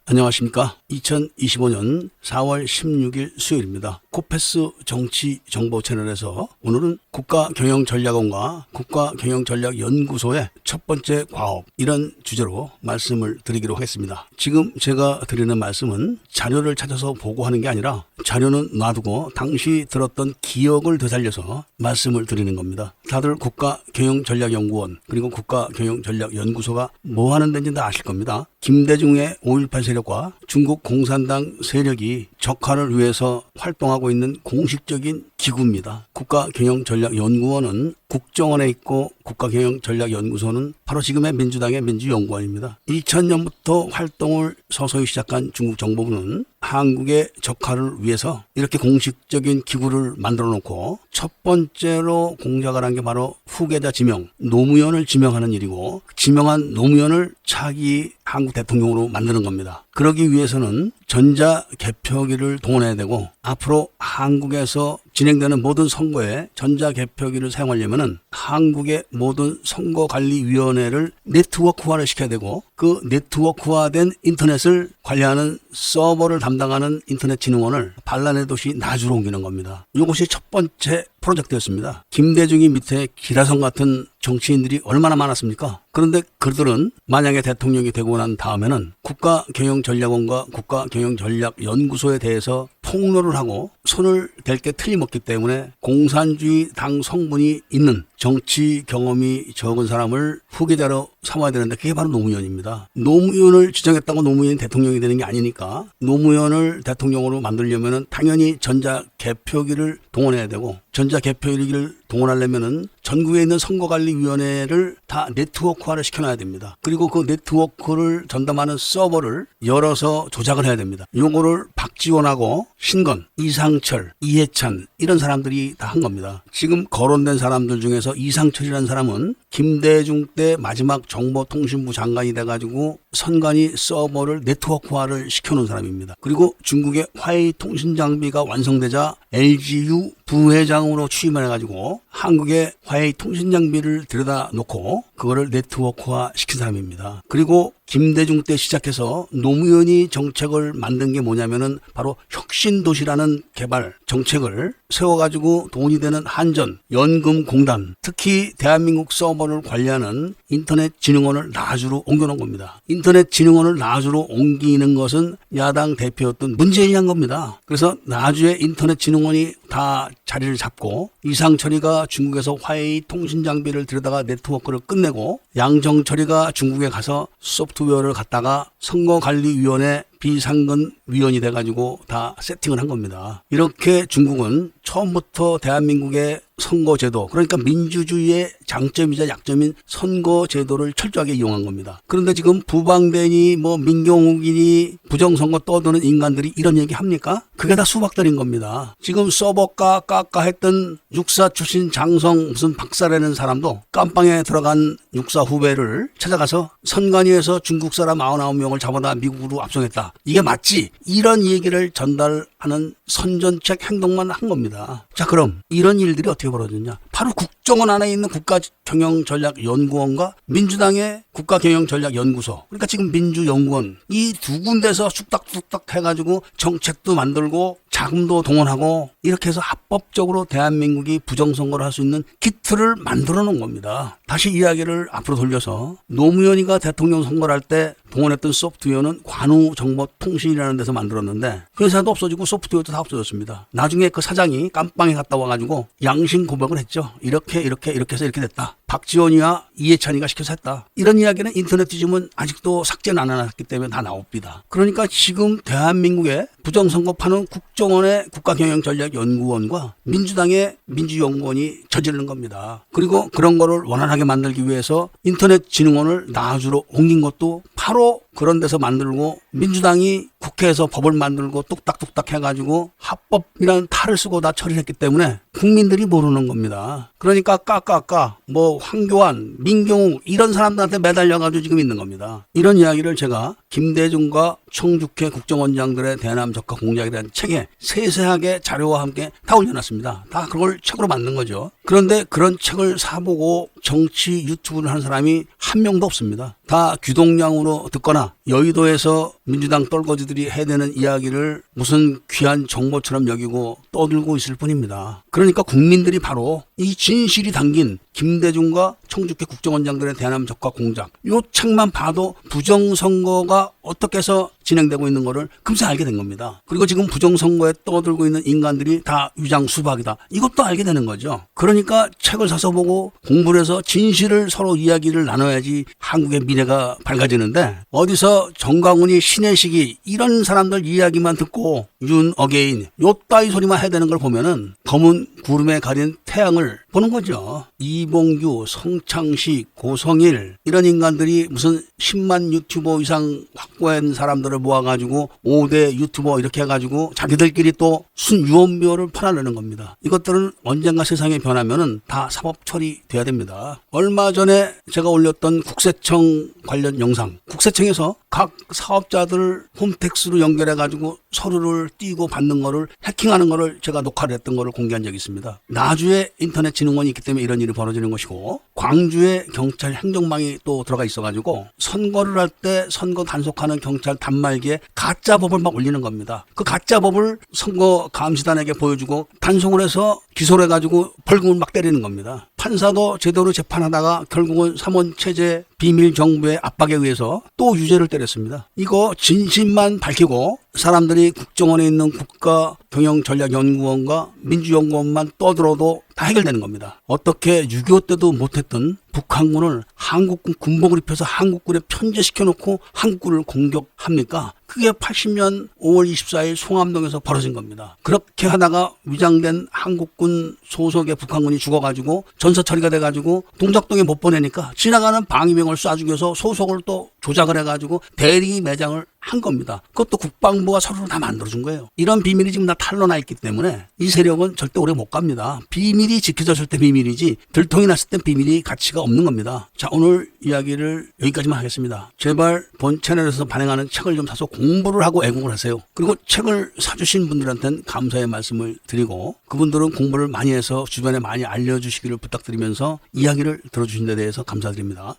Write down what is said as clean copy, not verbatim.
안녕하십니까. 2025년 4월 16일 수요일입니다. 코페스 정치정보 채널에서 오늘은 국가경영전략원과 국가경영전략연구소의 첫 번째 과업, 이런 주제로 말씀을 드리기로 하겠습니다. 지금 제가 드리는 말씀은 자료를 찾아서 보고하는 게 아니라 자료는 놔두고 당시 들었던 기억을 되살려서 말씀을 드리는 겁니다. 다들 국가경영전략연구원 그리고 국가경영전략연구소가 뭐 하는 데인지 다 아실 겁니다. 김대중의 5.18 세력과 중국 공산당 세력이 적화를 위해서 활동하고 있는 공식적인 기구입니다. 국가경영전략연구원은 국정원에 있고 국가경영전략연구소는 바로 지금의 민주당의 민주연구원입니다. 2000년부터 활동을 서서히 시작한 중국 정보부는 한국의 적화를 위해서 이렇게 공식적인 기구를 만들어 놓고 첫 번째로 공작을 한 게 바로 후계자 지명, 노무현을 지명하는 일이고, 지명한 노무현을 차기 한국 대통령으로 만드는 겁니다. 그러기 위해서는 전자개표기를 동원해야 되고, 앞으로 한국에서 진행되는 모든 선거에 전자개표기를 사용하려면 한국의 모든 선거관리위원회를 네트워크화를 시켜야 되고, 그 네트워크화된 인터넷을 관리하는 서버를 담당하는 인터넷진흥원을 반란의 도시 나주로 옮기는 겁니다. 이것이 첫 번째 프로젝트였습니다. 김대중이 밑에 기라성 같은 정치인들이 얼마나 많았습니까? 그런데 그들은 만약에 대통령이 되고 난 다음에는 국가경영전략원과 국가경영전략연구소에 대해서 폭로를 하고 손을 댈 게 틀림없기 때문에 공산주의 당 성분이 있는 정치 경험이 적은 사람을 후계자로 삼아야 되는데 그게 바로 노무현입니다. 노무현을 지정했다고 노무현이 대통령이 되는 게 아니니까 노무현을 대통령으로 만들려면 당연히 전자개표기를 동원해야 되고, 전자개표기를 동원하려면 전국에 있는 선거관리위원회를 다 네트워크화를 시켜놔야 됩니다. 그리고 그 네트워크를 전담하는 서버를 열어서 조작을 해야 됩니다. 요거를 박지원하고 신건, 이상철, 이해찬 이런 사람들이 다 한 겁니다. 지금 거론된 사람들 중에서 이상철이라는 사람은 김대중 때 마지막 정보통신부 장관이 돼가지고 선관위 서버를 네트워크화를 시켜놓은 사람입니다. 그리고 중국의 화웨이 통신장비가 완성되자 LGU 부회장으로 취임을 해가지고 한국의 화웨이 통신장비를 들여다 놓고 그거를 네트워크화 시킨 사람입니다. 그리고 김대중 때 시작해서 노무현이 정책을 만든 게 뭐냐면은 바로 혁신도시라는 개발 정책을 세워가지고 돈이 되는 한전, 연금공단, 특히 대한민국 서버를 관리하는 인터넷진흥원을 나주로 옮겨놓은 겁니다. 인터넷진흥원을 나주로 옮기는 것은 야당 대표였던 문재인이 한 겁니다. 그래서 나주의 인터넷진흥원이 다 자리를 잡고 이상철이가 중국에서 화웨이 통신장비를 들여다가 네트워크를 끝내고 양정철이가 중국에 가서 소프트웨어를 갖다가 선거관리위원회 비상근위원이 돼가지고 다 세팅을 한 겁니다. 이렇게 중국은 처음부터 대한민국의 선거제도, 그러니까 민주주의의 장점이자 약점인 선거제도를 철저하게 이용한 겁니다. 그런데 지금 부방대니 민경욱이니 부정선거 떠드는 인간들이 이런 얘기 합니까? 그게 다 수박들인 겁니다. 지금 서버 까까 했던 육사 출신 장성 무슨 박사라는 사람도 깜빵에 들어간 육사 후배를 찾아가서 선관위에서 중국 사람 99명을 잡아다 미국으로 압송했다. 이게 맞지? 이런 얘기를 전달하는 선전책 행동만 한 겁니다. 자, 그럼 이런 일들이 어떻게 벌어졌냐? 바로 국정원 안에 있는 국가경영전략연구원과 민주당의 국가경영전략연구소, 그러니까 지금 민주연구원, 이 두 군데서 쑥닥쑥닥 해가지고 정책도 만들고 자금도 동원하고 이렇게 해서 합법적으로 대한민국이 부정선거를 할 수 있는 기틀을 만들어 놓은 겁니다. 다시 이야기를 앞으로 돌려서 노무현이가 대통령 선거를 할 때 동원했던 소프트웨어는 관우정보통신이라는 데서 만들었는데 그 회사도 없어지고 소프트웨어도 다 없어졌습니다. 나중에 그 사장이 깜빵에 갔다 와가지고 양심 고백을 했죠. 이렇게 해서 이렇게 됐다. 박지원이와 이해찬이가 시켜서 했다. 이런 이야기는 인터넷 뒤지면 아직도 삭제는 안 해놨기 때문에 다 나옵니다. 그러니까 지금 대한민국의 부정선거파는 국정원의 국가경영전략연구원과 민주당의 민주연구원이 저지르는 겁니다. 그리고 그런 거를 원활하게 만들기 위해서 인터넷진흥원을 나주로 옮긴 것도 바로 그런 데서 만들고, 민주당이 국회에서 법을 만들고 뚝딱뚝딱 해가지고 합법이라는 탈을 쓰고 다 처리했기 때문에 국민들이 모르는 겁니다. 그러니까 황교안, 민경욱 이런 사람들한테 매달려가지고 지금 있는 겁니다. 이런 이야기를 제가 김대중과 청주회 국정원장들의 대남 적화 공작에 대한 책에 세세하게 자료와 함께 다 올려놨습니다. 다 그걸 책으로 만든 거죠. 그런데 그런 책을 사보고 정치 유튜브를 하는 사람이 한 명도 없습니다. 다 귀동냥으로 듣거나 여의도에서 민주당 떨거지들이 해대는 이야기를 무슨 귀한 정보처럼 여기고 떠들고 있을 뿐입니다. 그러니까 국민들이 바로 이 진실이 담긴 김대중과 청주회 국정원장들의 대남 적과 공작, 요 책만 봐도 부정선거가 어떻게 해서 진행되고 있는 거를 금세 알게 된 겁니다. 그리고 지금 부정선거에 떠들고 있는 인간들이 다 위장수박이다. 이것도 알게 되는 거죠. 그러니까 책을 사서 보고 공부를 해서 진실을 서로 이야기를 나눠야지 한국의 미래가 밝아지는데, 어디서 정강훈이 신혜식이 이런 사람들 이야기만 듣고 윤 어게인 요 따위 소리만 해야 되는 걸 보면은 검은 구름에 가린 태양을 보는 거죠. 이봉규, 성창식, 고성일 이런 인간들이 무슨 10만 유튜버 이상 확보한 사람들을 모아가지고 5대 유튜버 이렇게 해가지고 자기들끼리 또 순유언비어를 팔아내는 겁니다. 이것들은 언젠가 세상이 변하면은 다 사법 처리돼야 됩니다. 얼마 전에 제가 올렸던 국세청 관련 영상, 국세청에서 각 사업자들 홈택스로 연결해가지고 서류를 띄고 받는 거를 해킹하는 거를 제가 녹화를 했던 거를 공개한 적이 있습니다. 나주에 인터넷진흥원이 있기 때문에 이런 일이 벌어지는 것이고, 광주에 경찰 행정망이 또 들어가 있어가지고 선거를 할 때 선거 단속하는 경찰 단말기에 가짜 법을 막 올리는 겁니다. 그 가짜 법을 선거 감시단에게 보여주고 단속을 해서 기소를 해가지고 벌금을 막 때리는 겁니다. 판사도 제대로 재판하다가 결국은 삼원체제 비밀 정부의 압박에 의해서 또 유죄를 때렸습니다. 이거 진실만 밝히고 사람들이 국정원에 있는 국가경영전략연구원과 민주연구원만 떠들어도 다 해결되는 겁니다. 어떻게 6.25 때도 못했던 북한군을 한국군 군복을 입혀서 한국군에 편제시켜놓고 한국군을 공격합니까? 그게 80년 5월 24일 송암동에서 벌어진 겁니다. 그렇게 하다가 위장된 한국군 소속의 북한군이 죽어가지고 전사 처리가 돼가지고 동작동에 못 보내니까 지나가는 방위병을 쏴 죽여서 소속을 또 조작을 해가지고 대리 매장을 한 겁니다. 그것도 국방부가 서류를 다 만들어준 거예요. 이런 비밀이 지금 다 탄로나 있기 때문에 이 세력은 절대 오래 못 갑니다. 비밀이 지켜졌을 때 비밀이지 들통이 났을 땐 비밀이 가치가 없는 겁니다. 자, 오늘 이야기를 여기까지만 하겠습니다. 제발 본 채널에서 발행하는 책을 좀 사서 공부를 하고 애국을 하세요. 그리고 책을 사주신 분들한테는 감사의 말씀을 드리고, 그분들은 공부를 많이 해서 주변에 많이 알려주시기를 부탁드리면서 이야기를 들어주신 데 대해서 감사드립니다.